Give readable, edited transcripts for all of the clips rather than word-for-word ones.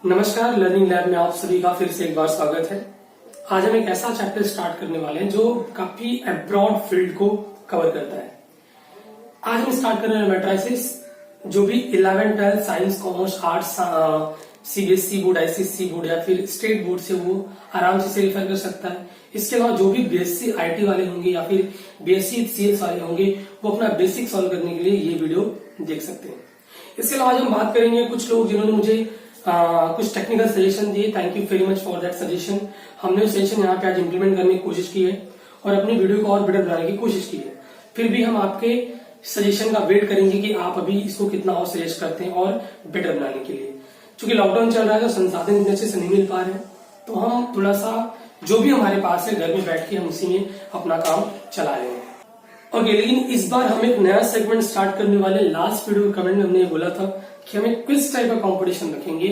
नमस्कार, learning lab में आप सभी का फिर से एक बार स्वागत है। आज हम एक ऐसा चैप्टर स्टार्ट करने वाले हैं जो काफी अब्रॉड फील्ड को कवर करता है। आज हम स्टार्ट कर रहे हैं मैट्रिसेस, जो भी 11, 12 science, commerce, arts, CBSE board, ICSE board या फिर स्टेट बोर्ड से वो आराम से रेफर कर सकता है। इसके अलावा जो भी बीएससी आईटी वाले होंगे या फिर बीएससी सीएस वाले होंगे वो अपना बेसिक सॉल्व करने के लिए ये वीडियो देख सकते हैं। इसके अलावा आज हम बात करेंगे कुछ लोग जिन्होंने मुझे कुछ टेक्निकल सजेशन दिए। Thank you very much for that suggestion. हमने उस सजेशन यहाँ पे आज इंप्लीमेंट करने की कोशिश की है और अपनी वीडियो को और बेटर बनाने की कोशिश की है। फिर भी हम आपके सजेशन का वेट करेंगे कि आप अभी इसको कितना और सजेस्ट करते हैं और बेटर बनाने के लिए। क्योंकि लॉकडाउन चल रहा है तो संसाधन इतने अच्छे से नहीं मिल पा रहे हैं, तो हम थोड़ा सा जो भी हमारे पास है घर में बैठ के हम उसी में अपना काम चला रहे हैं। ओके, लेकिन इस बार हम एक नया सेगमेंट स्टार्ट करने वाले। लास्ट वीडियो कमेंट में हमने बोला था कि हम एक क्विज टाइप का कंपटीशन रखेंगे,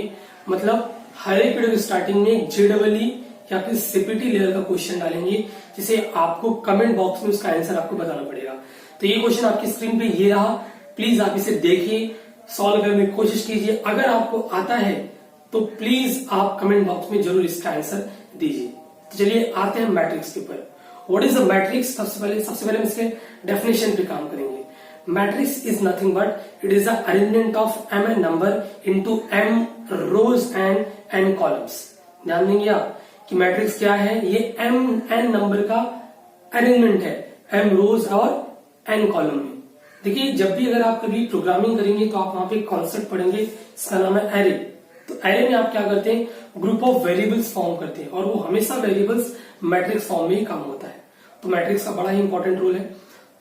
मतलब हर एक वीडियो की स्टार्टिंग में जेडब्ल्यू या फिर सीपीटी लेवल का क्वेश्चन डालेंगे, जिसे आपको कमेंट बॉक्स में उसका आंसर आपको बताना पड़ेगा। तो ये क्वेश्चन आपकी स्क्रीन पे ये रहा, प्लीज आप इसे देखिए, सॉल्व करने की कोशिश कीजिए। अगर आपको आता है तो प्लीज आप कमेंट बॉक्स में जरूर इसका आंसर दीजिए। तो चलिए आते हैं मैट्रिक्स के ऊपर। What is a matrix? सबसे पहले हम इसके डेफिनेशन पे काम करेंगे। Matrix is nothing but it is arrangement of m n number into m rows and n columns. ध्यान देंगे आप कि मैट्रिक्स क्या है। ये m n नंबर का अरेंजमेंट है, m रोज और n कॉलम में। देखिए, जब भी अगर आप कभी प्रोग्रामिंग करेंगे तो आप वहां पे कॉन्सेप्ट पढ़ेंगे, इसका नाम है एरे। तो एरे में आप क्या करते हैं, ग्रुप ऑफ वेरिएबल्स फॉर्म करते हैं और वो हमेशा वेरिएबल्स मैट्रिक्स फॉर्म में ही काम होता है। तो मैट्रिक्स का बड़ा ही इंपॉर्टेंट रोल है।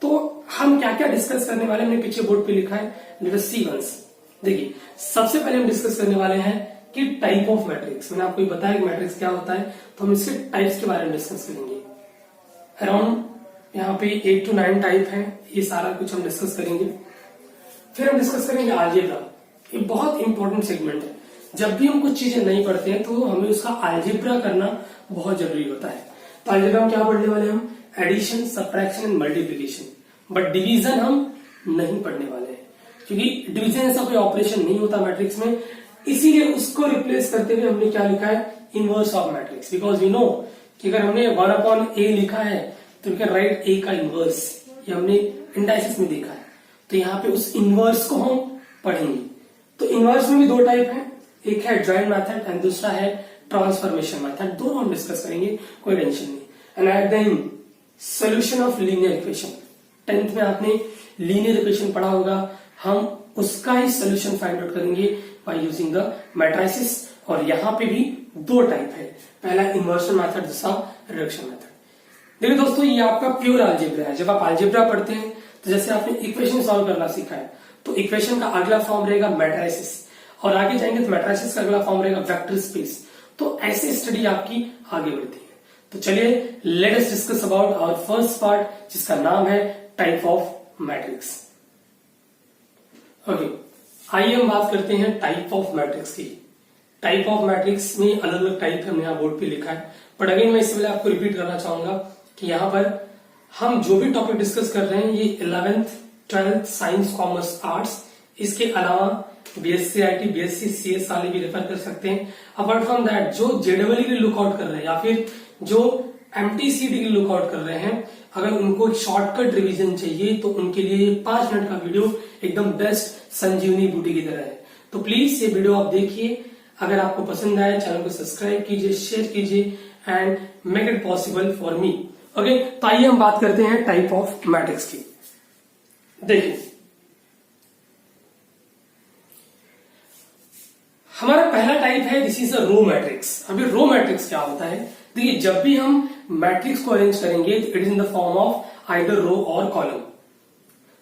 तो हम क्या क्या डिस्कस करने वाले हैं, मैंने पीछे बोर्ड पे लिखा है, लेट अस सी वंस। देखिए, सबसे पहले हम डिस्कस करने वाले हैं कि टाइप ऑफ मैट्रिक्स। मैंने आपको बताया कि मैट्रिक्स क्या होता है, तो हम इसके टाइप्स के बारे में डिस्कस करेंगे। अराउंड यहाँ पे 8 to 9 टाइप है, ये सारा कुछ हम डिस्कस करेंगे। फिर हम डिस्कस करेंगे अलजेब्रा। ये बहुत इंपॉर्टेंट सेगमेंट है। जब भी हम कुछ चीजें नहीं पढ़ते हैं तो हमें उसका अलजेब्रा करना बहुत जरूरी होता है। तो अलजेब्रा में क्या पढ़ने वाले हैं हम, addition, subtraction and multiplication. But division हम नहीं पढ़ने वाले हैं, क्योंकि डिवीजन ऐसा कोई ऑपरेशन नहीं होता मैट्रिक्स में। इसीलिए उसको रिप्लेस करते हुए हमने क्या लिखा है, inverse of matrix. Because we know कि अगर हमने 1/a लिखा है तो वी कैन राइट a का इनवर्स। ये हमने इंडाइसिस में देखा है, तो यहाँ पे उस इनवर्स को हम पढ़ेंगे। तो इनवर्स में भी दो टाइप है, एक है जॉइंट मेथड एंड दूसरा है ट्रांसफॉर्मेशन मेथड। दोनों हम डिस्कस करेंगे, कोई टेंशन नहीं। And at the end solution of linear equation. 10th में आपने लीनियर इक्वेशन पढ़ा होगा, हम उसका ही सोल्यूशन फाइंड आउट करेंगे बाय यूजिंग द मैट्रिसेस। और यहाँ पे भी दो टाइप है, पहला इन्वर्शन मेथड, दूसरा रिडक्शन मेथड। देखिए दोस्तों, ये आपका प्योर अलजेब्रा है। जब आप अलजेब्रा पढ़ते हैं तो जैसे आपने इक्वेशन सॉल्व करना सीखा है, तो इक्वेशन का अगला फॉर्म रहेगा मैट्रिसेस, और आगे जाएंगे तो मैट्रिसेस का अगला फॉर्म रहेगा वेक्टर स्पेस। तो ऐसे स्टडी आपकी आगे बढ़ती है। तो चलिए let us discuss about our first part, जिसका नाम है टाइप ऑफ मैट्रिक्स। ओके, आइए हम बात करते हैं टाइप ऑफ मैट्रिक्स की। टाइप ऑफ मैट्रिक्स में अलग अलग टाइप हमने यहाँ बोर्ड पे लिखा है, बट अगेन मैं इससे पहले आपको रिपीट करना चाहूंगा कि यहाँ पर हम जो भी टॉपिक डिस्कस कर रहे हैं ये 11th, 12th science, commerce, arts, इसके अलावा बीएससी आईटी, बीएससी सीएस वाले भी रेफर कर सकते हैं। अपार्ट फ्रॉम दैट जो जेडब्ल्यू के लिए लुकआउट कर रहे हैं या फिर जो एमटीसीडी के लिए लुकआउट कर रहे हैं, अगर उनको एक शॉर्टकट रिवीजन चाहिए तो उनके लिए 5 मिनट का वीडियो एकदम बेस्ट संजीवनी बूटी की तरह है। तो प्लीज ये वीडियो आप देखिए। अगर आपको पसंद आए, चैनल को सब्सक्राइब कीजिए, शेयर कीजिए and make it possible for me. Okay, तो आइए हम बात करते हैं टाइप ऑफ मैट्रिक्स की। देखिए, हमारा पहला टाइप है, this is a row matrix. अभी रो मैट्रिक्स क्या होता है, देखिए जब भी हम मैट्रिक्स को अरेंज करेंगे तो it is in the form of either row और कॉलम।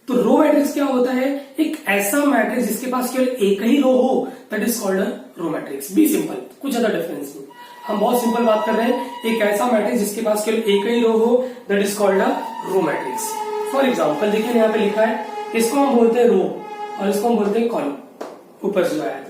तो रो मैट्रिक्स क्या होता है, एक ऐसा मैट्रिक्स जिसके पास केवल एक ही रो हो, that is called a row matrix. Be simple, कुछ ज्यादा डिफरेंस नहीं, हम बहुत सिंपल बात कर रहे हैं। एक ऐसा मैट्रिक्स जिसके पास केवल एक ही रो हो, that is called a row matrix. For example देखिए, यहाँ पे लिखा है, इसको हम बोलते हैं रो और इसको हम बोलते हैं कॉलम। ऊपर जो आया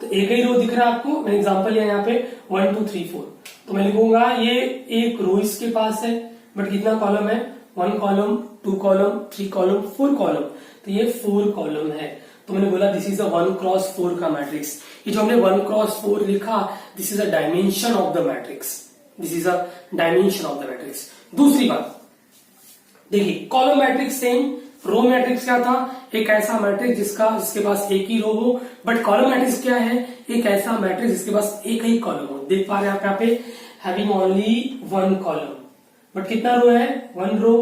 तो एक ही रो दिख रहा है आपको। मैं एग्जांपल लिया यहाँ पे 1 2 3 4, तो मैं लिखूंगा ये एक रो इसके पास है, बट कितना कॉलम है, 1 कॉलम, 2 कॉलम, 3 कॉलम, 4 कॉलम। तो ये 4 कॉलम है। तो मैंने बोला दिस इज अ 1x4 का मैट्रिक्स। ये जो हमने 1x4 लिखा, this is a dimension of the matrix, this is a dimension of the matrix. दूसरी बात देखिए, column matrix same, row matrix क्या था, एक ऐसा मैट्रिक्स जिसके पास एक ही रो हो, बट कॉलम मैट्रिक्स क्या है, एक ऐसा मैट्रिक्स जिसके पास एक ही कॉलम हो। देख पा रहे हैं आप यहाँ पे, हैविंग ओनली 1 कॉलम, बट कितना रो है, 1 रो,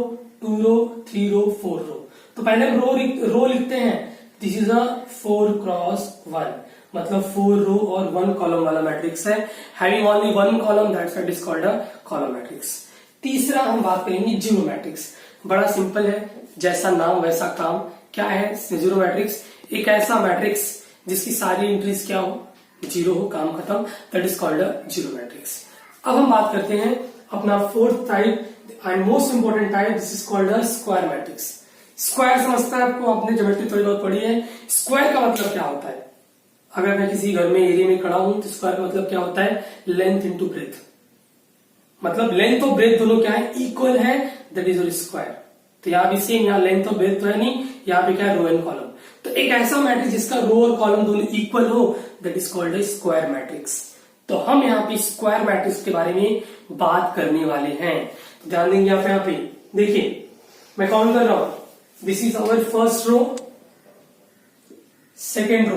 2 रो, 3 रो, 4 रो। तो पहले हम रो लिखते हैं, दिस इज अ 4x1, मतलब 4 रो और 1 कॉलम वाला मैट्रिक्स है, having only 1 column, that's why it is called a column matrix. तीसरा हम बात करेंगे जीरो मैट्रिक्स। बड़ा सिंपल है, जैसा नाम वैसा काम। क्या है जीरो मैट्रिक्स, एक ऐसा मैट्रिक्स जिसकी सारी एंट्रीज क्या हो, जीरो हो, काम खत्म, that is called a zero matrix. अब हम बात करते हैं अपना fourth type and most important type, this is called a square matrix. Square समझता है आपको, आपने ज्योमेट्री थोड़ी बहुत पढ़ी है। स्क्वायर का मतलब क्या होता है, अगर मैं किसी घर में एरिया में खड़ा हूं तो स्क्वायर का मतलब क्या होता है, लेंथ इंटू ब्रेथ, मतलब लेंथ और ब्रेथ दोनों क्या है, इक्वल है, दैट इज स्क्वायर। तो यहाँ भी सेम, यहाँ लेंथ और ब्रेथ तो है नहीं, यहाँ पे क्या है, रो एंड कॉलम। तो एक ऐसा मैट्रिक्स जिसका रो और कॉलम दोनों इक्वल हो, that is called a square matrix. तो हम यहाँ पे स्क्वायर मैट्रिक्स के बारे में बात करने वाले हैं, तो ध्यान देंगे आप यहाँ पे। देखिए मैं काउंट कर रहा हूं, this is our first row, second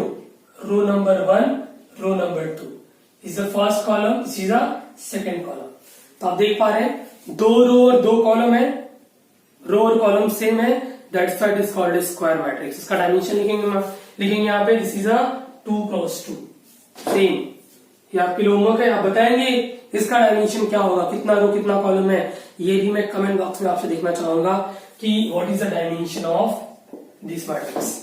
row number 1, row number 2 is the first column, this is the second column. तो आप देख पा रहे हैं 2 रो और 2 कॉलम है, रो और कॉलम सेम है, that's why it is called a square matrix. इसका डायमेंशन लिखेंगे यहाँ पे, this is a 2x2 same. ये आपके लिए होमवर्क है, आप बताएंगे इसका डायमेंशन क्या होगा, कितना रो कितना कॉलम है। ये भी मैं कमेंट बॉक्स में आपसे देखना चाहूंगा कि what is the dimension of this matrix.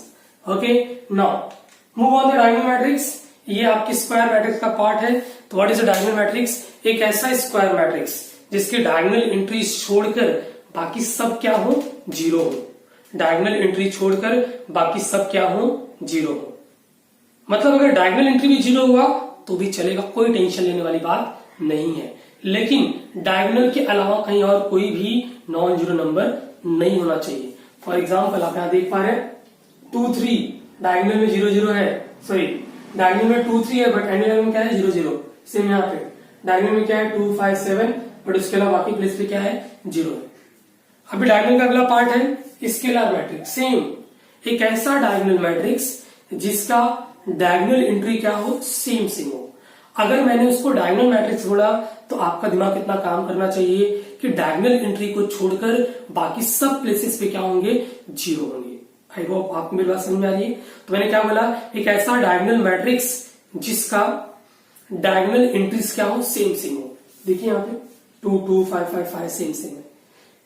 Okay, now move on the diagonal matrix. ये आपके स्क्वायर मैट्रिक्स का पार्ट है। तो what is the diagonal matrix, एक ऐसा स्क्वायर मैट्रिक्स जिसके डायगोनल एंट्रीज छोड़कर बाकी सब क्या हो, जीरो हो। डायगोनल एंट्री छोड़कर बाकी सब क्या हो, जीरो हो। मतलब अगर डायगोनल एंट्री भी जीरो हुआ तो भी चलेगा, कोई टेंशन लेने वाली बात नहीं है। लेकिन डायगोनल के अलावा कहीं और कोई भी नॉन जीरो नंबर नहीं होना चाहिए। फॉर एग्जाम्पल आप यहां देख पा रहे हैं 2, 3 डायगोनल में 0, 0 है, सॉरी डायगोनल में 2, 3 है, बट एंगल में क्या है, 0, 0। सेम यहाँ पे डायगोनल में क्या है 2, 5, 7, बट उसके अलावा बाकी प्लेस पे क्या है, 0 है। अभी डायगोनल का अगला पार्ट है स्केलर मैट्रिक्स। सेम, एक ऐसा डायगोनल मैट्रिक्स जिसका डायगोनल एंट्री क्या हो, सेम हो। अगर मैंने उसको डायगोनल मैट्रिक्स बोला तो आपका दिमाग कितना काम करना चाहिए कि डायगोनल एंट्री को छोड़कर बाकी सब प्लेसेस पे क्या होंगे, जीरो होंगे। आई होप आपको मेरी बात समझ में आ रही है। तो मैंने क्या बोला, एक ऐसा डायगोनल मैट्रिक्स जिसका डायगोनल एंट्रीज क्या हो, सेम हो। देखिए यहाँ पे 2, 2, 5, 5, 5 सेम है।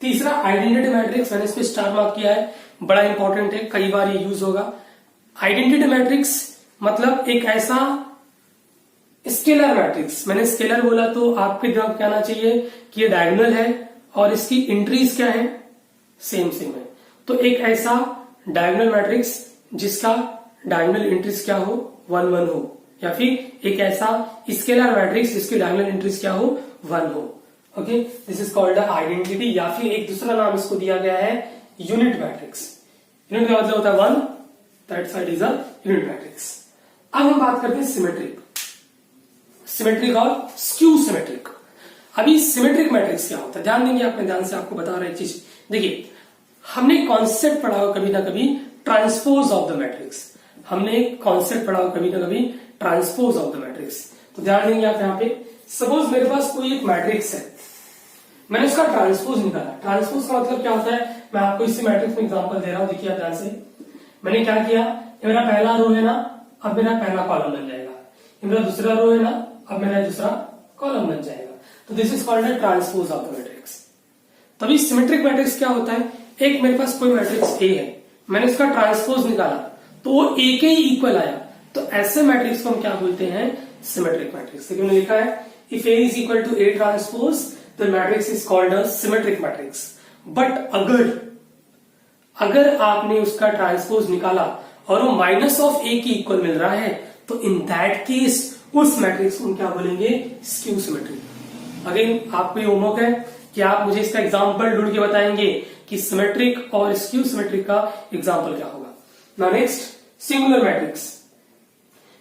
तीसरा आइडेंटिटी मैट्रिक्स, मैंने इस पे स्टार मार्क किया है, बड़ा इंपॉर्टेंट है, कई बार ये यूज होगा। आइडेंटिटी मैट्रिक्स मतलब एक ऐसा स्केलर मैट्रिक्स, मैंने स्केलर बोला तो आपके दिमाग क्या आना चाहिए कि ये डायगोनल है और इसकी एंट्रीज क्या है, सेम है। तो एक ऐसा डायगोनल मैट्रिक्स जिसका डायगोनल एंट्रीज क्या हो, 1, 1 हो, या फिर एक ऐसा स्केलर मैट्रिक्स जिसकी डायगोनल एंट्रीज क्या हो, 1 हो। Okay, this is called identity, या फिर एक दूसरा नाम इसको दिया गया है यूनिट मैट्रिक्स। यूनिट का मतलब होता है 1, that's why it is a unit matrix. अब हम बात करते हैं सिमेट्रिक और स्क्यू सिमेट्रिक। अभी सिमेट्रिक मैट्रिक्स क्या होता है, ध्यान देंगे आप, मैं ध्यान से आपको बता रहा एक चीज। देखिए हमने कॉन्सेप्ट पढ़ा होगा कभी ना कभी ट्रांसपोज ऑफ द मैट्रिक्स, हमने कॉन्सेप्ट पढ़ा होगा कभी ना कभी ट्रांसपोज ऑफ द मैट्रिक्स। तो ध्यान देंगे आप यहाँ पे, सपोज मेरे पास कोई एक मैट्रिक्स है, मैंने उसका ट्रांसपोज निकाला। ट्रांसपोज का मतलब क्या होता है, मैं आपको इसी मैट्रिक्स में एग्जांपल दे रहा हूं, देखिए ध्यान से। मैंने क्या किया, ये मेरा पहला रो है ना, अब मेरा पहला कॉलम बन जाएगा। ये मेरा दूसरा रो है ना, अब मेरा दूसरा कॉलम बन जाएगा। तो this is called transpose of the matrix. तभी सिमेट्रिक मैट्रिक्स क्या होता है, एक मेरे पास कोई मैट्रिक्स ए है, मैंने उसका ट्रांसपोज निकाला तो वो ए के ही इक्वल आया, तो ऐसे मैट्रिक्स को हम क्या बोलते हैं, सिमेट्रिक मैट्रिक्स। देखिए मैंने लिखा है if A is equal to A transpose the matrix is called a symmetric matrix. But अगर आपने उसका ट्रांसपोज निकाला और वो माइनस ऑफ ए की इक्वल मिल रहा है, तो इन दैट केस उस मैट्रिक्स को हम क्या बोलेंगे, स्क्यू सिमेट्रिक। अगेन आपको ये होमवर्क है कि आप मुझे इसका एग्जांपल ढूंढ के बताएंगे कि सिमेट्रिक और स्क्यू सिमेट्रिक का एग्जांपल क्या होगा। Now next singular matrix,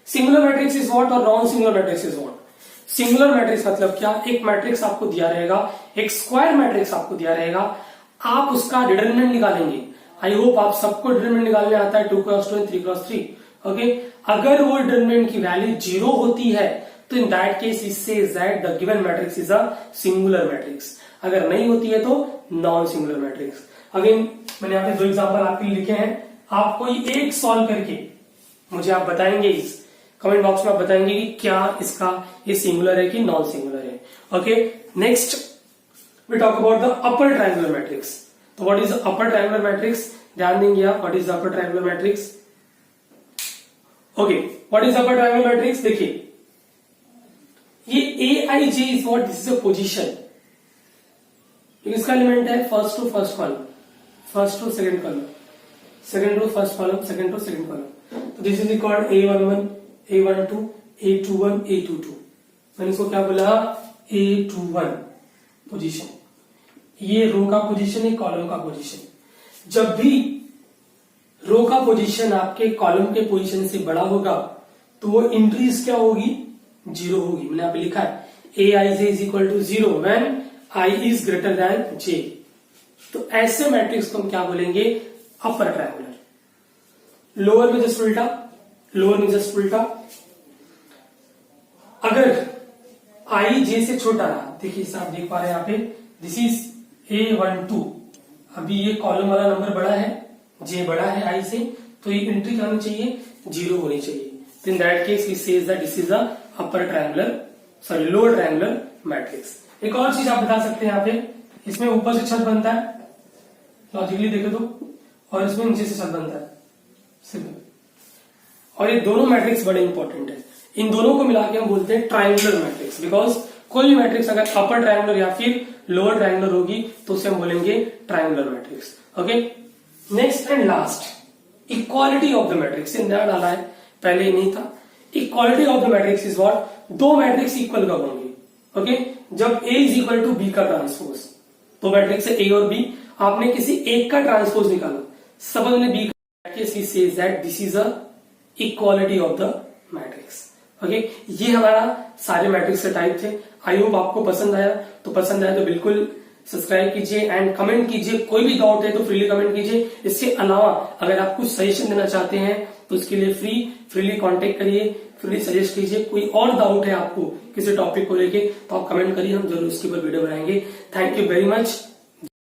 singular matrix is what और non singular matrix is what. Singular matrix मतलब क्या, एक मैट्रिक्स आपको दिया रहेगा, एक स्क्वायर मैट्रिक्स आपको दिया रहेगा, आप उसका डिटरमिनेंट निकालेंगे। आई होप आप सबको डिटरमिनेंट निकालने आता है 2x2 एंड 3x3। ओके, अगर वो डिटरमिनेंट की वैल्यू 0 होती है तो in that case it says that the given matrix is a singular matrix, अगर नहीं होती है तो नॉन सिंगुलर मैट्रिक्स। अगेन मैंने यहाँ पे 2 एग्जांपल आपके लिए लिखे हैं, आप कोई एक सॉल्व करके मुझे आप बताएंगे, इस कमेंट बॉक्स में आप बताएंगे कि क्या इसका ये सिंगुलर है कि नॉन सिंगुलर है। Okay, next we talk about the upper triangular matrix. तो what is the upper triangular matrix, ध्यान देंगे आप, what is the upper triangular matrix. Okay, what is upper triangular matrix, देखिए ये AIJ is what, this is a position, इसका element है first to first column, first to second column, second to first column, second to second column. तो this is called A11, A12, A21, A22। मैंने इसको क्या बोला, A21 position, ये रो का position है, कॉलम का पोजीशन। जब भी रो का पोजीशन आपके कॉलम के पोजीशन से बड़ा होगा तो वो इंक्रीज क्या होगी, 0 होगी। मैंने यहाँ पे लिखा है AIJ is equal to 0 when I is greater than J। तो ऐसे मैट्रिक्स को हम क्या बोलेंगे, अपर ट्रायंगुलर। लोअर में जस्ट उल्टा, लोअर में जस्ट उल्टा, अगर I J से छोटा रहा, देखिए आप देख पा रहे हैं यहाँ पे, दिस इज A12, अभी ये कॉलम वाला नंबर बड़ा है, J बड़ा है I से, तो ये एंट्री क्या होनी चाहिए, 0 होनी चाहिए। तो in that case we says that this is a upper triangular, sorry lower triangular matrix. एक और चीज आप बता सकते हैं यहाँ पे, इसमें ऊपर से छत बनता है, लॉजिकली देखे तो, और इसमें नीचे से छत बनता है, सिंपल। और ये दोनों मैट्रिक्स बड़े इंपॉर्टेंट है, इन दोनों को मिला के हम बोलते हैं ट्रायंगुलर मैट्रिक्स, बिकॉज कोई भी मैट्रिक्स अगर अपर ट्रायंगुलर या फिर लोअर ट्रायंगुलर होगी तो उसे हम बोलेंगे triangular matrix. Okay, next and last, equality of the matrix, नया डाला है, पहले ही नहीं था। Equality of the matrix is what, दो मैट्रिक्स इक्वल कब होंगे। ओके, जब A is equal to B का ट्रांसपोज, तो मैट्रिक्स है A और B, आपने किसी एक का ट्रांसपोज निकाला, सपोज ने B का, we says that this is a equality of the matrix. Okay, ये हमारा सारे मैट्रिक्स के टाइप थे। आई होप आपको पसंद आया, तो पसंद आया तो बिल्कुल सब्सक्राइब कीजिए एंड कमेंट कीजिए, कोई भी डाउट है तो फ्रीली कमेंट कीजिए। इसके अलावा अगर आप कुछ सजेशन देना चाहते हैं तो इसके लिए फ्रीली कांटेक्ट करिए, फ्रीली सजेस्ट कीजिए। कोई और डाउट है आपको किसी टॉपिक को लेके तो आप कमेंट करिए, हम जरूर इसके ऊपर वीडियो बनाएंगे। Thank you very much.